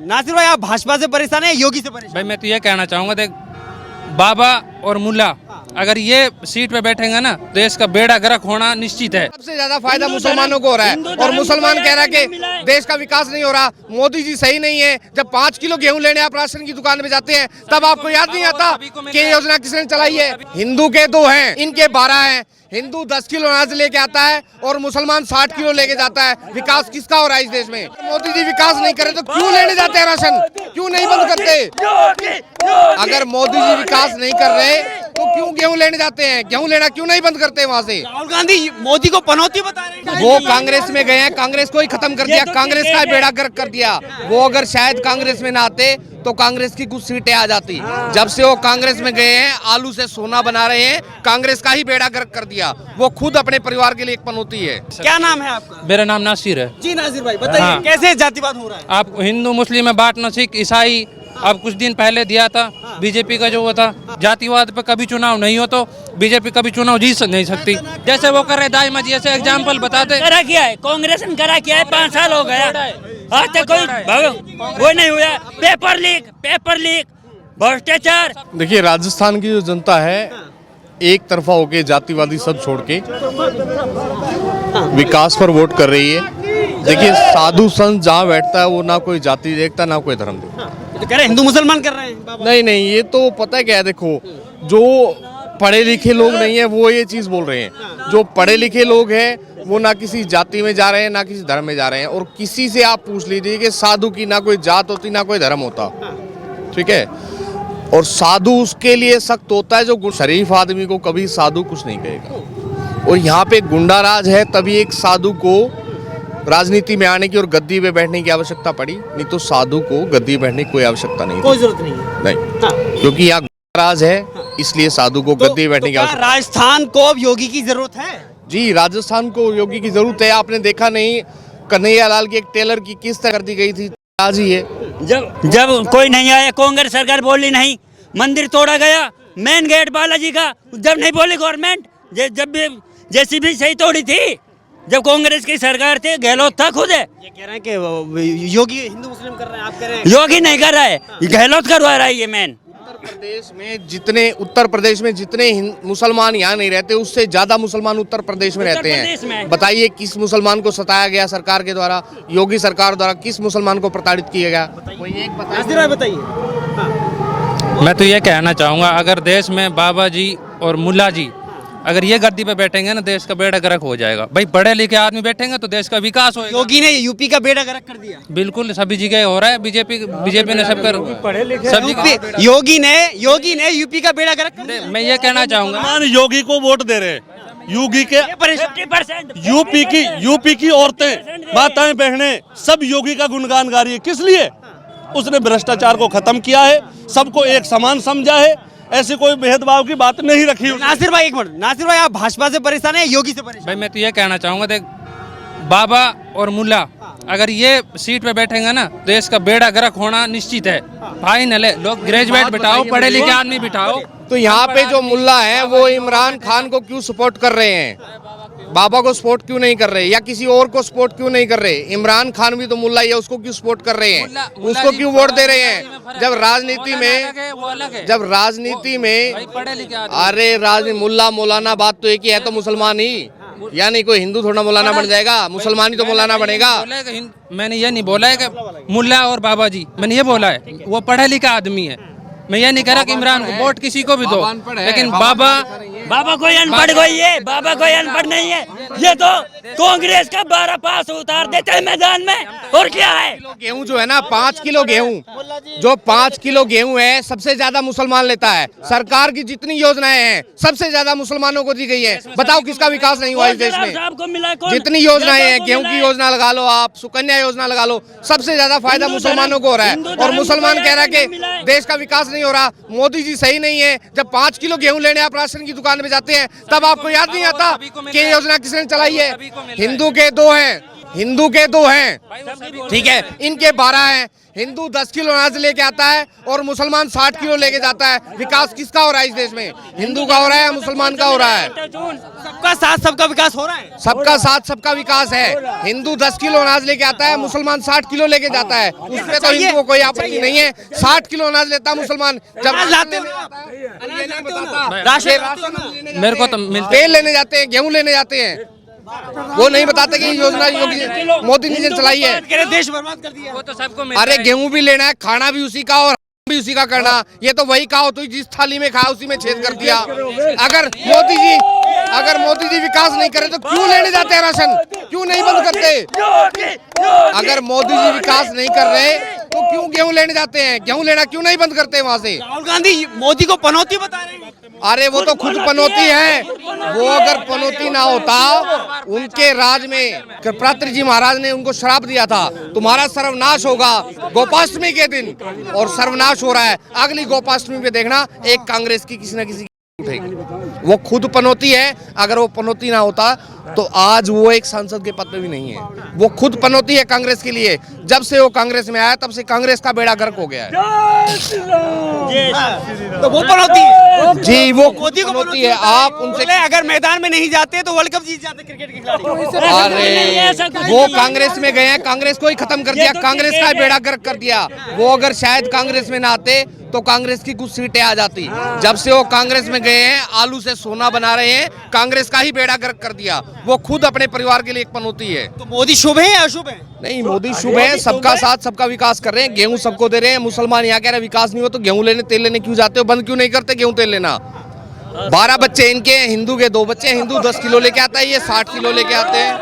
नासिर भाई, आप भाजपा से परेशान है, योगी से परेशान? भाई मैं तो ये कहना चाहूँगा, देख बाबा और मुल्ला अगर ये सीट पे बैठेंगे ना तो देश का बेड़ा गर्क होना निश्चित है। सबसे ज्यादा फायदा मुसलमानों को हो रहा है और मुसलमान कह रहा है कि देश का विकास नहीं हो रहा, मोदी जी सही नहीं है। जब 5 किलो गेहूं लेने आप राशन की दुकान में जाते हैं तब आपको याद नहीं आता कि ये योजना किसने चलाई है। हिंदू के 2 हैं, इनके 12 हैं। हिंदू 10 किलो अनाज लेके आता है और मुसलमान 60 किलो लेके जाता है। विकास किसका हो रहा है इस देश में? मोदी जी विकास नहीं करे तो क्यों लेने जाते हैं राशन, क्यों नहीं बंद करते? अगर मोदी जी विकास नहीं कर रहे तो क्यों गेहूं लेने जाते हैं? गेहूं लेना क्यों नहीं बंद करते वहाँ से? राहुल गांधी मोदी को पनौती बता रहे हैं। वो कांग्रेस में गए हैं, कांग्रेस को ही खत्म कर दिया, कांग्रेस का बेड़ा गर्क कर दिया। वो अगर शायद कांग्रेस में ना आते तो कांग्रेस की कुछ सीटें आ जाती। जब से वो कांग्रेस में गए हैं आलू से सोना बना रहे हैं, कांग्रेस का ही बेड़ा गर्क कर दिया। वो खुद अपने परिवार के लिए एक पनौती है। क्या नाम है आपका? मेरा नाम नासिर है। जी नासिर भाई, बताइए हाँ। कैसे जातिवाद हो रहा है? आप हिंदू मुस्लिम में बांटना, सिख ईसाई अब कुछ दिन पहले दिया था बीजेपी का जो वो था। जातिवाद पे कभी चुनाव नहीं हो तो बीजेपी कभी चुनाव जीत नहीं सकती। जैसे वो कर रहे दाइमा जी, ऐसे एग्जाम्पल बताते। करा क्या है कांग्रेस ने, करा क्या है? 5 साल हो गया, आज तक कोई वो नहीं हुआ। पेपर लीक, भ्रष्टाचार। देखिए, राजस्थान की जो जनता है एक तरफा होके जातिवादी सब छोड़ के विकास पर वोट कर रही है। देखिए, साधु संत जहाँ बैठता है वो ना कोई जाति देखता ना कोई धर्म देखता। तो कह रहे हिंदू मुसलमान कर रहे हैं बाबा। नहीं, ये तो पता है क्या है, देखो जो पढ़े लिखे लोग नहीं है वो ये चीज बोल रहे हैं। जो पढ़े लिखे लोग हैं वो ना किसी जाति में जा रहे हैं ना किसी धर्म में जा रहे हैं। और किसी से आप पूछ लीजिए कि साधु की ना कोई जात होती ना कोई धर्म होता, ठीक है। और साधु उसके लिए सख्त होता है जो शरीफ आदमी को कभी साधु कुछ नहीं कहेगा। और यहाँ पे गुंडा राज है, तभी एक साधु को राजनीति में आने की और गद्दी पे बैठने की आवश्यकता पड़ी, नहीं तो साधु को गद्दी पे बैठने की कोई आवश्यकता नहीं कोई जरूरत नहीं है। नहीं, क्योंकि यहाँ राज है इसलिए साधु को गद्दी पे बैठने की आवश्यकता। राजस्थान को अब योगी की जरूरत है? जी, राजस्थान को योगी की जरूरत है। आपने देखा नहीं, कन्हैया लाल की एक टेलर की किस्त कर दी गई थी, आज ही है। जब कोई नहीं आया, कांग्रेस सरकार बोली नहीं, मंदिर तोड़ा गया, मेन गेट बालाजी का जब नहीं बोली गवर्नमेंट, जब भी जेसीबी सही तोड़ी थी जब कांग्रेस की सरकार थी, गहलोत था खुद है। ये कह रहे हैं कि योगी हिंदू मुस्लिम कर रहे हैं, आप कह रहे हैं योगी नहीं कर रहा है, गहलोत करवा रहा है ये मेन। उत्तर प्रदेश में जितने मुसलमान यहाँ नहीं रहते उससे ज्यादा मुसलमान उत्तर प्रदेश में रहते हैं। बताइए किस मुसलमान को सताया गया सरकार के द्वारा, योगी सरकार द्वारा किस मुसलमान को प्रताड़ित किया गया? कोई एक बताइए। मैं तो ये कहना चाहूँगा, अगर देश में बाबा जी और मुल्ला जी अगर ये गद्दी पे बैठेंगे ना देश का बेड़ा गर्क हो जाएगा। भाई पढ़े लिखे आदमी बैठेंगे तो देश का विकास होगा। योगी ने यूपी का बेड़ा गर्क कर दिया। बिल्कुल, सभी जगह हो रहा है। बीजेपी ने सब कर योगी ने यूपी का बेड़ा गर्क कर दिया। मैं ये कहना चाहूँगा, योगी को वोट दे रहे हैं। योगी के 50% यूपी की औरतें, माताएं, बहनें सब योगी का गुणगान गा रही है। किस लिए? उसने भ्रष्टाचार को खत्म किया है, सबको एक समान समझा है, ऐसी कोई भेदभाव की बात नहीं रखी। नासिर भाई एक मिनट, नासिर भाई आप भाजपा से परेशान है, योगी से परेशान? भाई मैं तो ये कहना चाहूँगा, देख बाबा और मुल्ला अगर ये सीट पे बैठेंगे ना देश का बेड़ा गर्क होना निश्चित है। फाइनल है। लोग ग्रेजुएट बिठाओ, पढ़े लिखे आदमी बिठाओ। तो यहाँ पे जो मुल्ला है वो इमरान खान को क्यों सपोर्ट कर रहे हैं, बाबा को सपोर्ट क्यों नहीं कर रहे, या किसी और को सपोर्ट क्यों नहीं कर रहे? इमरान खान भी तो मुल्ला ही है, उसको क्यों सपोर्ट कर रहे हैं, उसको क्यों वोट दे रहे हैं? जब राजनीति में अरे मुल्ला मौलाना बात तो एक ही है, तो मुसलमान ही, यानी कोई हिंदू थोड़ा मौलाना बन जाएगा, मुसलमान ही तो मौलाना बनेगा। मैंने ये नहीं बोला है कि मुल्ला और बाबा जी, मैंने ये बोला है वो पढ़े लिखा आदमी है। मैं ये नहीं कह रहा कि इमरान को वोट किसी को भी दो, लेकिन बाबा कोई अनपढ़ कोई है, बाबा कोई अनपढ़ नहीं है। ये तो कांग्रेस का 12 पास उतार देते हैं मैदान में, और क्या है? गेहूं जो है ना, 5 किलो गेहूं, जो 5 किलो गेहूं है सबसे ज्यादा मुसलमान लेता है। सरकार की जितनी योजनाएं हैं सबसे ज्यादा मुसलमानों को दी गई है। बताओ किसका विकास नहीं हुआ इस देश में? जितनी योजनाएं हैं, गेहूं की योजना लगा लो, आप सुकन्या योजना लगा लो, सबसे ज्यादा फायदा मुसलमानों को हो रहा है। और मुसलमान कह रहा है कि देश का विकास नहीं हो रहा, मोदी जी सही नहीं है। जब 5 किलो गेहूं लेने आप राशन की दुकान में जाते हैं तब आपको याद नहीं आता कि ये योजना किसने चलाई है। हिंदू के 2 हैं, ठीक है, इनके 12 हैं। हिंदू 10 किलो अनाज लेके आता है और मुसलमान 60 किलो लेके जाता है। विकास किसका हो रहा है इस देश में? हिंदू का हो रहा है या मुसलमान का हो रहा है? सबका साथ सबका विकास हो रहा है। सबका साथ सबका विकास है। हिंदू 10 किलो अनाज लेके आता है, मुसलमान 60 किलो लेके जाता है। उसमें तो हिंदू को कोई आपत्ति नहीं है। 60 किलो अनाज लेता है मुसलमान, जब लाते हो राशन मेरे को तो मिलता तेल लेने जाते हैं, गेहूं लेने जाते हैं, वो नहीं बताते कि ये योजना योगी मोदी जी ने चलाई है। देश बर्बाद कर दिया। वो तो सबको मिलता अरे है। गेहूं भी लेना है, खाना भी उसी का और भी उसी का करना। ये तो वही कहा तो जिस थाली में खाया उसी में छेद कर दिया। अगर मोदी जी विकास नहीं करे तो क्यों लेने जाते हैं राशन? क्यों नहीं बंद करते? अगर मोदी जी विकास नहीं कर रहे तो क्यों गेहूं लेने जाते हैं? गेहूं लेना क्यों नहीं बंद करते वहाँ से? राहुल गांधी मोदी को पनौती बता रहे हैं। अरे वो तो खुद पनौती है। वो अगर पनौती ना होता, उनके राज में कृपात्री जी महाराज ने उनको श्राप दिया था, तुम्हारा सर्वनाश होगा गोपाष्टमी के दिन, और सर्वनाश हो रहा है। अगली गोपाष्टमी पे देखना एक कांग्रेस की किसी न किसी उठेगी। वो खुद पनौती है। अगर वो पनौती ना होता तो आज वो एक सांसद के पद पे भी नहीं है। वो खुद पनौती है कांग्रेस के लिए। जब से वो कांग्रेस में आया तब से कांग्रेस का बेड़ा गर्क हो गया है। तो वो पनौती है जी, वो मोदी को पनौती है। आप उनसे बोले अगर मैदान में नहीं जाते तो वर्ल्ड कप जीत जाते क्रिकेट के खिलाड़ी। अरे वो कांग्रेस में गए हैं, कांग्रेस को ही खत्म कर दिया, कांग्रेस का बेड़ा गर्क कर दिया। वो अगर शायद कांग्रेस में ना आते तो कांग्रेस की कुछ सीटें आ जाती। जब से वो कांग्रेस में गए हैं, आलू से सोना बना रहे हैं, कांग्रेस का ही बेड़ा गर्क कर दिया। वो खुद अपने परिवार के लिए एक पनौती है। तो मोदी शुभ है या अशुभ है? नहीं, मोदी शुभ है, सबका साथ सबका विकास कर रहे हैं। गेहूं सबको दे रहे हैं। मुसलमान यहाँ कह रहे विकास नहीं हो तो गेहूं लेने तेल लेने क्यों जाते हो? बंद क्यों नहीं करते गेहूं तेल लेना? 12 बच्चे इनके, हिंदू के 2 बच्चे। हिंदू 10 किलो लेके आता है, ये 60 किलो लेके आते हैं।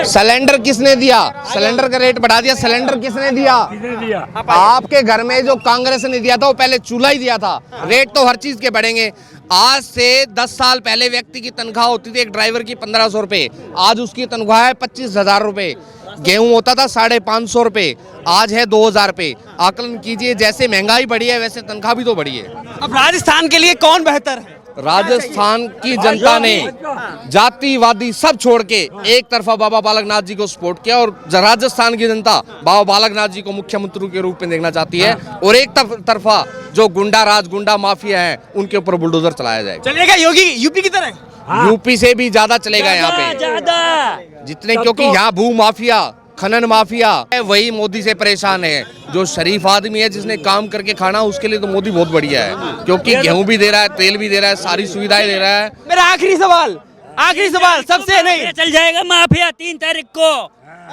सिलेंडर किसने दिया? सिलेंडर का रेट बढ़ा दिया। सिलेंडर किसने दिया? आपके घर में जो कांग्रेस ने दिया था वो पहले चूल्हा ही दिया था। रेट तो हर चीज के बढ़ेंगे। आज से 10 साल पहले व्यक्ति की तनख्वाह होती थी एक ड्राइवर की 1500 रुपए, आज उसकी तनख्वाह है 25,000 रुपए। गेहूं होता था 550 रुपए, आज है 2000 रुपए। आकलन कीजिए, जैसे महंगाई बढ़ी है वैसे तनख्वाह भी तो बढ़ी है। अब राजस्थान के लिए कौन बेहतर है? राजस्थान की जनता ने जातिवादी सब छोड़ के एक तरफा बाबा बालकनाथ जी को सपोर्ट किया, और राजस्थान की जनता बाबा बालकनाथ जी को मुख्यमंत्री के रूप में देखना चाहती है। और एक तरफा जो गुंडा राज गुंडा माफिया है उनके ऊपर बुलडोजर चलाया जाएगा। चलेगा योगी यूपी की तरह? यूपी से भी ज्यादा चलेगा यहाँ पे जितने, क्योंकि यहाँ भू माफिया खनन माफिया है वही मोदी से परेशान है। जो शरीफ आदमी है जिसने काम करके खाना, उसके लिए तो मोदी बहुत बढ़िया है, क्योंकि गेहूं भी दे रहा है, तेल भी दे रहा है, सारी सुविधाएं दे रहा है। मेरा आखिरी सवाल सबसे नहीं चल जाएगा माफिया 3 तारीख को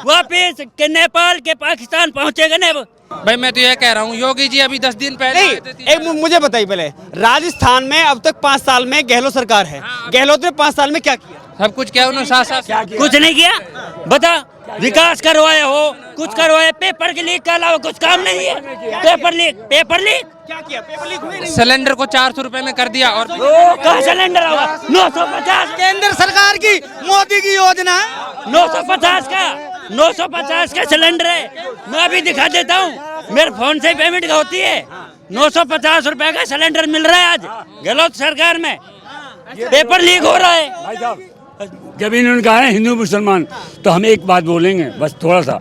वापिस के नेपाल के पाकिस्तान पहुंचेगा ना। भाई मैं तो ये कह रहा हूँ, योगी जी अभी 10 दिन पहले नहीं, एक मुझे बताइए पहले, राजस्थान में अब तक 5 साल में गहलोत सरकार है, गहलोत ने 5 साल में क्या किया? सब कुछ क्या उन्होंने साथ कुछ नहीं किया। बता, विकास करवाए हो, कुछ करवाए, पेपर के लीक के अलावा कुछ काम नहीं है। पेपर लीक क्या किया? पेपर लीक हुए नहीं। सिलेंडर को 400 रुपए में कर दिया। और कहाँ सिलेंडर होगा? 950 केंद्र सरकार की मोदी की योजना 950 का सिलेंडर है। मैं अभी दिखा देता हूँ, मेरे फोन से पेमेंट होती है। 950 रुपए का सिलेंडर मिल रहा है आज गहलोत सरकार में। पेपर लीक हो रहा है। जब इन्होंने कहा है हिंदू मुसलमान, तो हम एक बात बोलेंगे बस थोड़ा सा।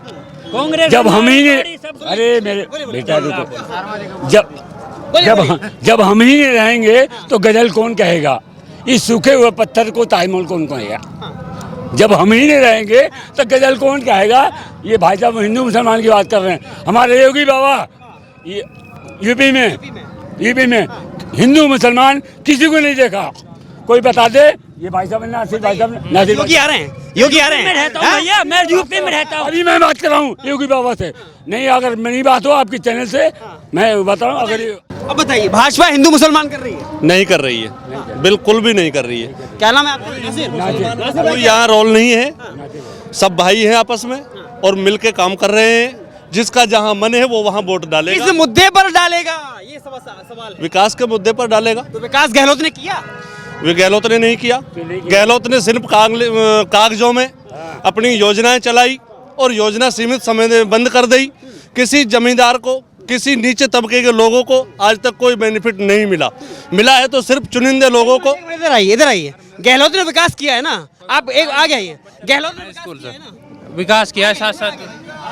कांग्रेस जब हम ही ने, अरे मेरे बेटा रुको, जब हम ही नहीं रहेंगे तो गजल कौन कहेगा? इस सूखे हुए पत्थर को ताजमहल कौन कहेगा? जब हम ही नहीं रहेंगे तो गजल कौन कहेगा? ये भाई साहब हिंदू मुसलमान की बात कर रहे हैं। हमारे योगी बाबा यूपी में हिंदू मुसलमान किसी को नहीं देखा। कोई बता दे। ये भाई साहब नासिर योगी आ रहे हैं, योगी आ रहे हैं। रहता हूँ भैया, मैं यूपी में रहता हूँ। अभी मैं बात कर रहा हूँ योगी बाबा से। नहीं, अगर मेरी बात हो आपकी चैनल से, मैं बता रहा हूँ। अगर अब बताइए, भाजपा हिंदू मुसलमान कर रही है? नहीं कर रही है, बिल्कुल भी नहीं कर रही है। क्या नाम है आपका? कोई यहाँ रोल नहीं है, सब भाई हैं आपस में और मिलके काम कर रहे हैं। जिसका जहाँ मन है वो वहाँ वोट डालेगा। इस मुद्दे पर डालेगा, ये सवाल है। विकास के मुद्दे पर डालेगा। तो विकास गहलोत ने किया? वे गहलोत ने नहीं किया। गहलोत ने सिर्फ कागजों में अपनी योजनाएं चलाई और योजना सीमित समय में बंद कर दी। किसी जमींदार को, किसी नीचे तबके के लोगों को आज तक कोई बेनिफिट नहीं मिला है तो सिर्फ चुनिंदे लोगों को। इधर आइए। गहलोत ने विकास किया है ना, आप एक आ गए हैं। गहलोत ने विकास किया है ना? विकास किया है, साथ साथ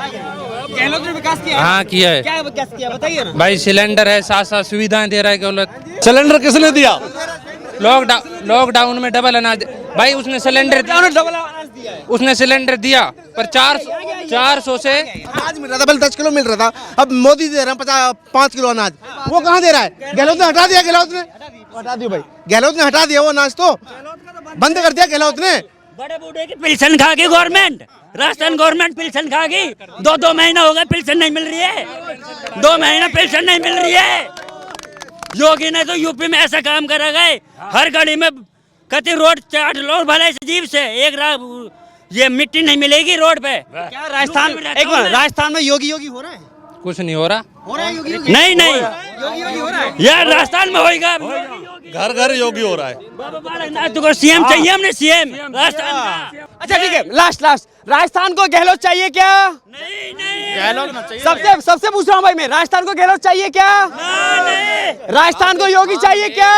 गहलोत ने विकास किया है? हाँ किया है क्या विकास किया बताइए ना। भाई सिलेंडर है, साथ साथ सुविधाएं दे रहा है गहलोत। सिलेंडर किसने दिया? लॉकडाउन में डबल अनाज भाई उसने सिलेंडर डबल अनाज दिया है। उसने सिलेंडर दिया पर 400 से अनाज मिल रहा था, पहले 10 किलो मिल रहा था, अब मोदी दे रहे हैं 5 किलो अनाज। वो कहाँ दे रहा है? गहलोत ने हटा दिया, गहलोत ने हटा दिया भाई, गहलोत ने हटा दिया वो अनाज, तो बंद कर दिया गहलोत ने। बड़े बूढ़े की पेंशन खा गई गवर्नमेंट, राजस्थान गवर्नमेंट पेंशन खा गई। 2 महीना हो गए पेंशन नहीं मिल रही है, 2 महीना पेंशन नहीं मिल रही है। योगी ने तो यूपी में ऐसा काम करा गए, हर गली में कति रोड चाट लो भले से जीव से ये मिट्टी नहीं मिलेगी रोड पे। क्या राजस्थान एक मिनट, राजस्थान में योगी हो रहा है? कुछ नहीं हो रहा। हो रहा है योगी नहीं योगी हो रहा है। यार राजस्थान में होएगा, घर घर योगी हो रहा है। बाबा बालकनाथ को सीएम चाहिए हमने, सीएम राजस्थान का। अच्छा ठीक है, लास्ट राजस्थान को गहलोत चाहिए क्या? नहीं सबसे पूछ रहा हूँ भाई मैं, राजस्थान को गहलोत चाहिए क्या? राजस्थान को योगी चाहिए क्या?